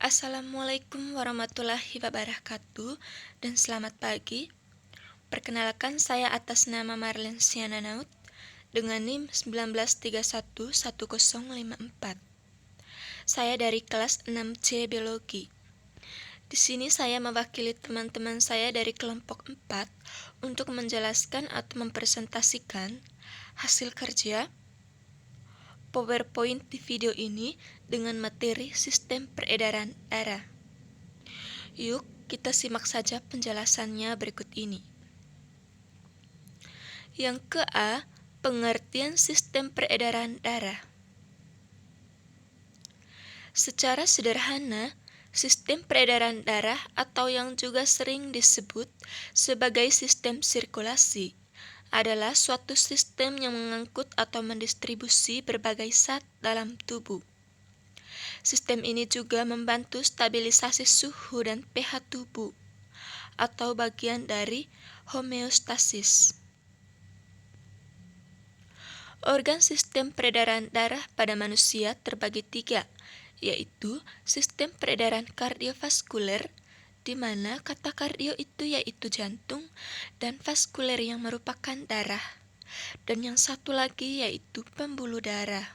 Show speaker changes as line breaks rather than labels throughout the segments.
Assalamualaikum warahmatullahi wabarakatuh dan selamat pagi. Perkenalkan, saya atas nama Marlen Siananaut dengan NIM 19311054. Saya dari kelas 6C Biologi. Di sini saya mewakili teman-teman saya dari kelompok 4 untuk menjelaskan atau mempresentasikan hasil kerja PowerPoint di video ini dengan materi sistem peredaran darah. Yuk, kita simak saja penjelasannya berikut ini. Yang ke-A, pengertian sistem peredaran darah. Secara sederhana, sistem peredaran darah atau yang juga sering disebut sebagai sistem sirkulasi adalah suatu sistem yang mengangkut atau mendistribusi berbagai zat dalam tubuh. Sistem ini juga membantu stabilisasi suhu dan pH tubuh atau bagian dari homeostasis. Organ sistem peredaran darah pada manusia terbagi 3, yaitu sistem peredaran kardiovaskuler, di mana kata kardio itu yaitu jantung, dan vaskuler yang merupakan darah, dan yang satu lagi yaitu pembuluh darah.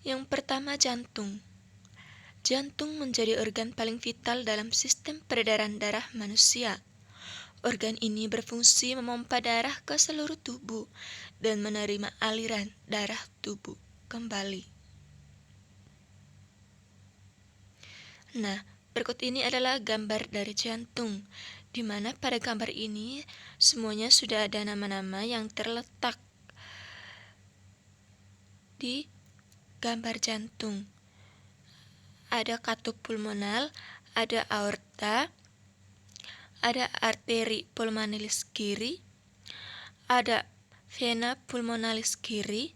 Yang pertama, jantung. Jantung menjadi organ paling vital dalam sistem peredaran darah manusia. Organ ini berfungsi memompa darah ke seluruh tubuh dan menerima aliran darah tubuh kembali. Nah, berikut ini adalah gambar dari jantung, di mana pada gambar ini semuanya sudah ada nama-nama yang terletak di gambar jantung. Ada katup pulmonal, ada aorta, ada arteri pulmonalis kiri, ada vena pulmonalis kiri,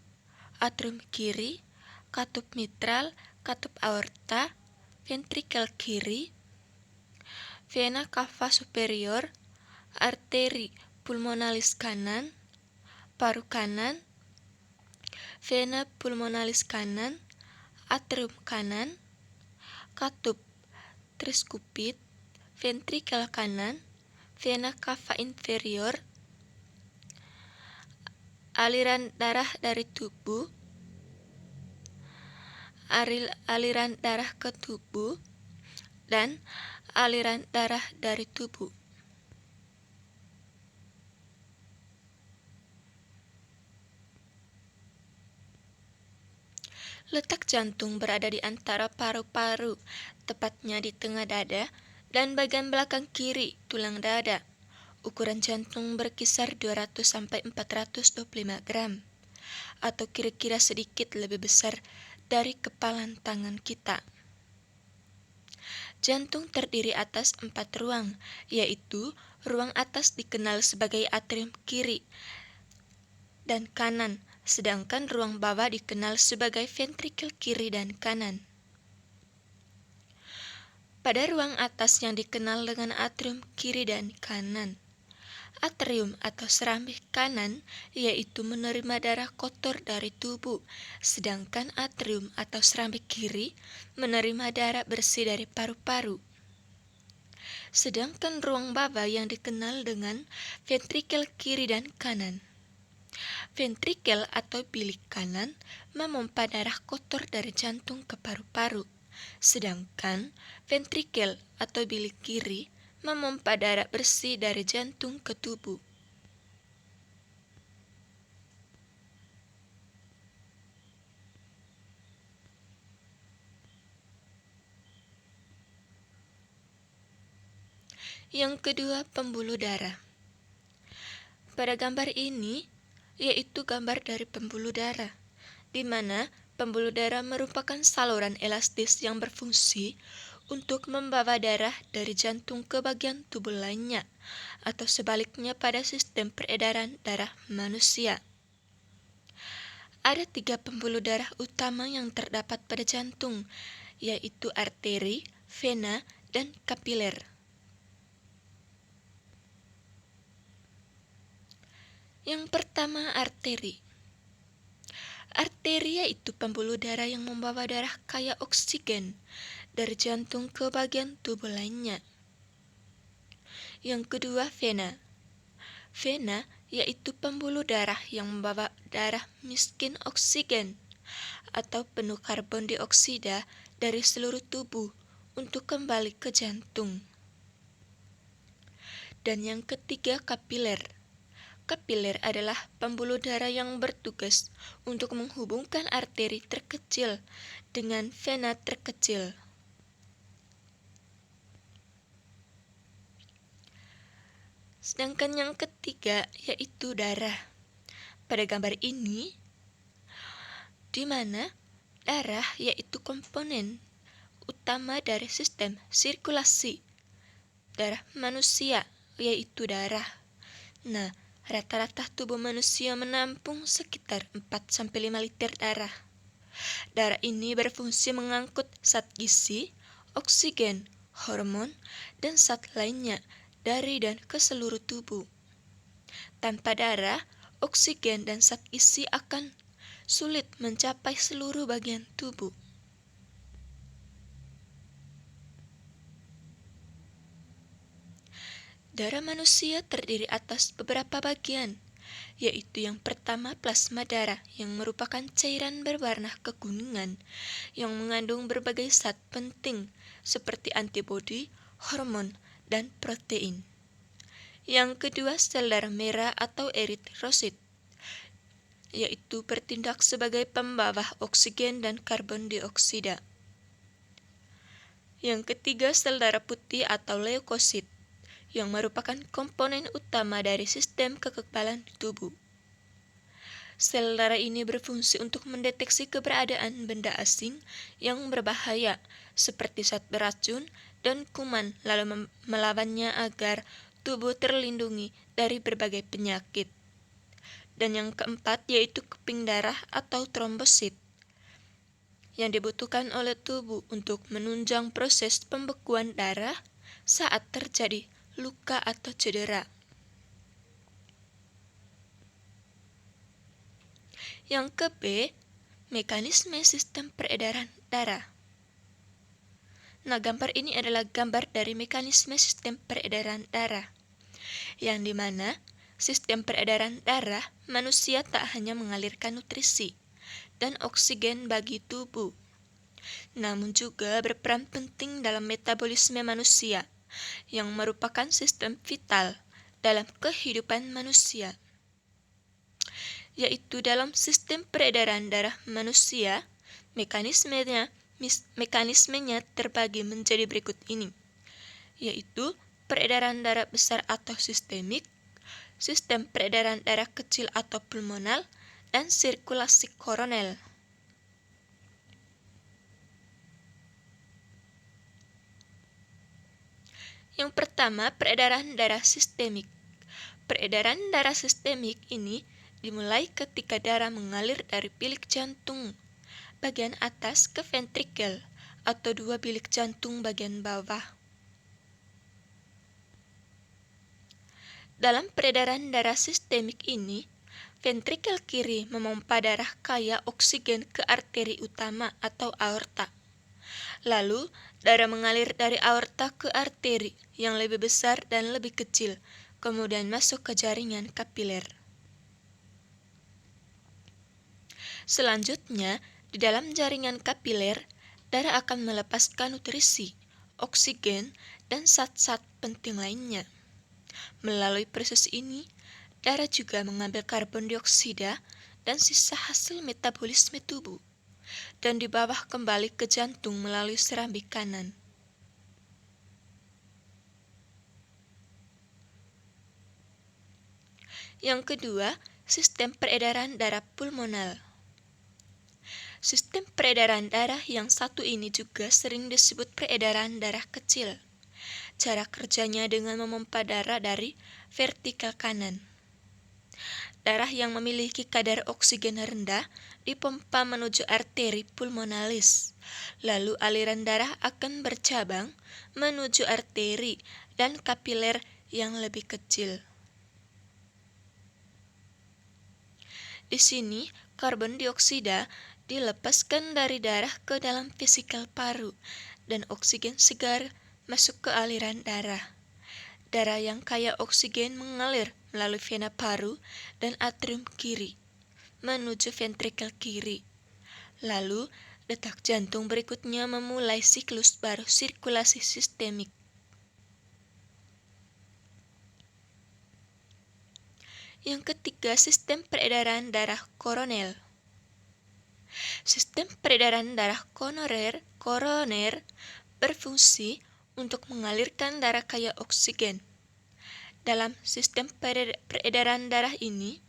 atrium kiri, katup mitral, katup aorta, ventrikel kiri, vena cava superior, arteri pulmonalis kanan, paru kanan, vena pulmonalis kanan, atrium kanan, katup triskupit, ventrikel kanan, vena cava inferior, aliran darah dari tubuh, aliran darah ke tubuh, dan aliran darah dari tubuh. Letak jantung berada di antara paru-paru, tepatnya di tengah dada, dan bagian belakang kiri tulang dada. Ukuran jantung berkisar 200-425 gram, atau kira-kira sedikit lebih besar dari kepalan tangan kita. Jantung terdiri atas 4 ruang, yaitu ruang atas dikenal sebagai atrium kiri dan kanan, sedangkan ruang bawah dikenal sebagai ventrikel kiri dan kanan. Pada ruang atas yang dikenal dengan atrium kiri dan kanan, atrium atau serambi kanan yaitu menerima darah kotor dari tubuh, sedangkan atrium atau serambi kiri menerima darah bersih dari paru-paru. Sedangkan ruang bawah yang dikenal dengan ventrikel kiri dan kanan. Ventrikel atau bilik kanan memompa darah kotor dari jantung ke paru-paru, sedangkan ventrikel atau bilik kiri memompa darah bersih dari jantung ke tubuh. Yang kedua, pembuluh darah. Pada gambar ini, yaitu gambar dari pembuluh darah, di mana pembuluh darah merupakan saluran elastis yang berfungsi untuk membawa darah dari jantung ke bagian tubuh lainnya, atau sebaliknya pada sistem peredaran darah manusia. Ada 3 pembuluh darah utama yang terdapat pada jantung, yaitu arteri, vena, dan kapiler. Yang pertama, arteri. Arteri yaitu pembuluh darah yang membawa darah kaya oksigen dari jantung ke bagian tubuh lainnya. Yang kedua, vena. Vena yaitu pembuluh darah yang membawa darah miskin oksigen atau penuh karbon dioksida dari seluruh tubuh untuk kembali ke jantung. Dan yang ketiga, kapiler. Kapiler adalah pembuluh darah yang bertugas untuk menghubungkan arteri terkecil dengan vena terkecil. Sedangkan yang ketiga yaitu darah. Pada gambar ini, di mana darah yaitu komponen utama dari sistem sirkulasi darah manusia, yaitu darah. Nah, rata-rata tubuh manusia menampung sekitar 4-5 liter darah. Darah ini berfungsi mengangkut zat gizi, oksigen, hormon, dan zat lainnya dari dan ke seluruh tubuh. Tanpa darah, oksigen dan zat gizi akan sulit mencapai seluruh bagian tubuh. Darah manusia terdiri atas beberapa bagian, yaitu yang pertama plasma darah yang merupakan cairan berwarna kekuningan yang mengandung berbagai zat penting seperti antibodi, hormon, dan protein. Yang kedua, sel darah merah atau eritrosit, yaitu bertindak sebagai pembawa oksigen dan karbon dioksida. Yang ketiga, sel darah putih atau leukosit, yang merupakan komponen utama dari sistem kekebalan tubuh. Sel darah ini berfungsi untuk mendeteksi keberadaan benda asing yang berbahaya seperti zat beracun dan kuman, lalu melawannya agar tubuh terlindungi dari berbagai penyakit. Dan yang keempat yaitu keping darah atau trombosit, yang dibutuhkan oleh tubuh untuk menunjang proses pembekuan darah saat terjadi luka atau cedera. Yang ke B, mekanisme sistem peredaran darah. Nah, gambar ini adalah gambar dari mekanisme sistem peredaran darah, yang dimana sistem peredaran darah manusia tak hanya mengalirkan nutrisi dan oksigen bagi tubuh, namun juga berperan penting dalam metabolisme manusia, yang merupakan sistem vital dalam kehidupan manusia. Yaitu dalam sistem peredaran darah manusia, mekanismenya terbagi menjadi berikut ini, yaitu peredaran darah besar atau sistemik, sistem peredaran darah kecil atau pulmonal, dan sirkulasi koronel. Yang pertama, peredaran darah sistemik. Peredaran darah sistemik ini dimulai ketika darah mengalir dari bilik jantung bagian atas ke ventrikel atau dua bilik jantung bagian bawah. Dalam peredaran darah sistemik ini, ventrikel kiri memompa darah kaya oksigen ke arteri utama atau aorta. Lalu, darah mengalir dari aorta ke arteri yang lebih besar dan lebih kecil, kemudian masuk ke jaringan kapiler. Selanjutnya, di dalam jaringan kapiler, darah akan melepaskan nutrisi, oksigen, dan zat-zat penting lainnya. Melalui proses ini, darah juga mengambil karbon dioksida dan sisa hasil metabolisme tubuh, dan dibawa kembali ke jantung melalui serambi kanan. Yang kedua, sistem peredaran darah pulmonal. Sistem peredaran darah yang satu ini juga sering disebut peredaran darah kecil. Cara kerjanya dengan memompa darah dari vertikal kanan. Darah yang memiliki kadar oksigen rendah dipompa menuju arteri pulmonalis. Lalu aliran darah akan bercabang menuju arteri dan kapiler yang lebih kecil. Di sini, karbon dioksida dilepaskan dari darah ke dalam vesikel paru dan oksigen segar masuk ke aliran darah. Darah yang kaya oksigen mengalir melalui vena paru dan atrium kiri menuju ventrikel kiri. Lalu, detak jantung berikutnya memulai siklus baru sirkulasi sistemik. Yang ketiga, sistem peredaran darah koroner. Sistem peredaran darah koroner berfungsi untuk mengalirkan darah kaya oksigen. Dalam sistem peredaran darah ini,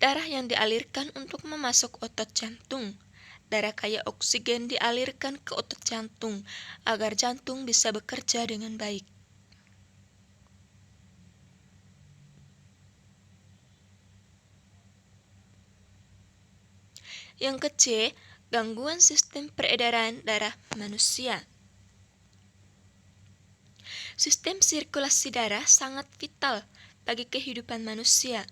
darah yang dialirkan untuk memasuk otot jantung. Darah kaya oksigen dialirkan ke otot jantung agar jantung bisa bekerja dengan baik. Yang ke-C, gangguan sistem peredaran darah manusia. Sistem sirkulasi darah sangat vital bagi kehidupan manusia.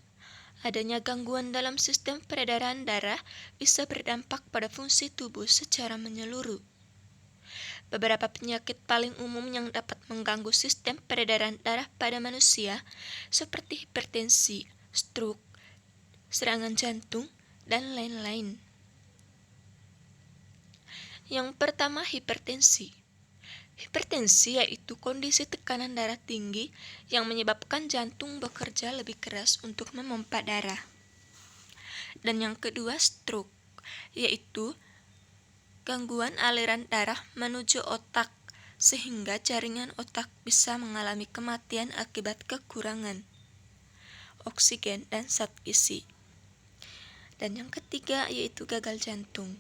Adanya gangguan dalam sistem peredaran darah bisa berdampak pada fungsi tubuh secara menyeluruh. Beberapa penyakit paling umum yang dapat mengganggu sistem peredaran darah pada manusia seperti hipertensi, stroke, serangan jantung, dan lain-lain. Yang pertama, hipertensi. Hipertensi yaitu kondisi tekanan darah tinggi yang menyebabkan jantung bekerja lebih keras untuk memompa darah. Dan yang kedua, stroke, yaitu gangguan aliran darah menuju otak sehingga jaringan otak bisa mengalami kematian akibat kekurangan oksigen dan zat gizi. Dan yang ketiga yaitu gagal jantung,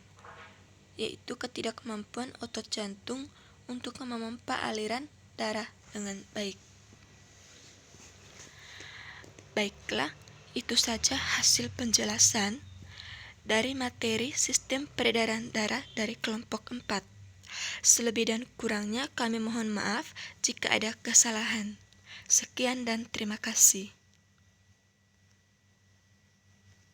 yaitu ketidakmampuan otot jantung untuk memompa aliran darah dengan baik. Baiklah, itu saja hasil penjelasan dari materi sistem peredaran darah dari kelompok 4. Selebih dan kurangnya kami mohon maaf jika ada kesalahan. Sekian dan terima kasih.